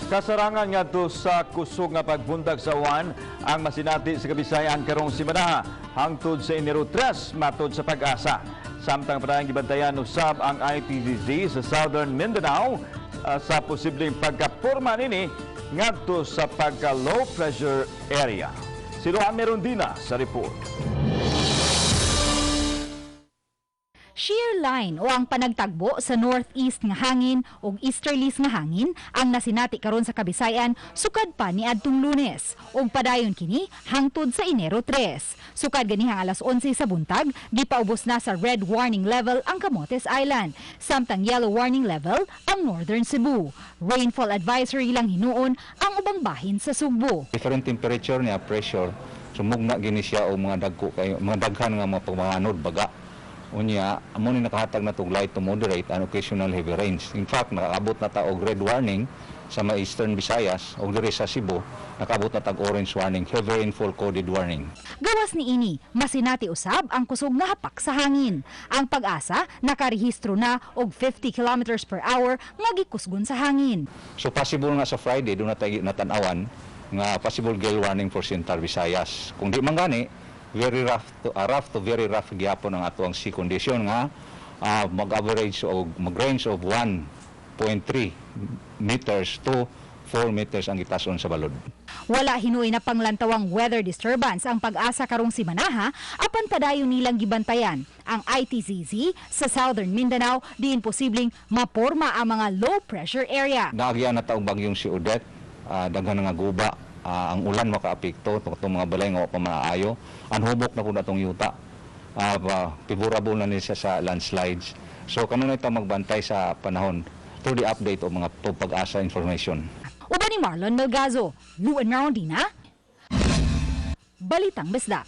Kasarangan nga to sa kusog nga pagbundag sa uwan ang masinati sa Kabisayan karong simana hangtod sa Enero 3 matod sa Pag-asa. Samtang padayang gibantayan usab ang ITZZ sa Southern Mindanao sa posibleng pagkaporma nini ngadto sa pagka-low pressure area. Si Luan Merondina sa report. Shear line o ang panagtagbo sa northeast nga hangin o easterlies nga hangin ang nasinati karon sa Kabisayan sukad pa ni adtong Lunes ug padayon kini hangtod sa Enero 3. Sukad ganihang alas 11 sa buntag gipaubos na sa red warning level ang Camotes Island samtang yellow warning level ang Northern Cebu. Rainfall advisory lang hinuon ang ubang bahin sa Sugbo. Different temperature niya, pressure, sumugna gini siya o mga dagko kayo, mga daghan nga mga pagmanganod baga. Unya, amo ni nakahatag na tog light to moderate and occasional heavy rains. In fact, nakaabot na ta og red warning sa mga Eastern Visayas o diri sa Cebu, nakaabot na tag orange warning, heavy rainfall coded warning. Gawas ni ini, masinati usab ang kusog nga hapak sa hangin. Ang Pag-asa nakarehistro na og 50 kilometers per hour nga gikusgon sa hangin. So possible nga sa Friday do na tayo natanawan nga possible gale warning for Central Visayas. Kung di man gani, very rough to very rough gyapon ang ato ang sea condition nga mag-average o mag-range of 1.3 meters to 4 meters ang itason sa balod. Wala hinuoy na panglantawang weather disturbance ang Pag-asa karong simanaha apan padayon nilang gibantayan ang ITZZ sa Southern Mindanao diin posibleng maporma ang mga low pressure area. Naagya na taong bagyong si Odette, daghan nga guba. Ang ulan makaapekto itong mga balay nga pamaayo. Anhubok na po na itong yuta. Favorable na niya sa landslides. So kanunay ito magbantay sa panahon through the update o mga Pag-asa information. Uban ni Marlon Melgazo, Luan Merondina, Balitang Besda.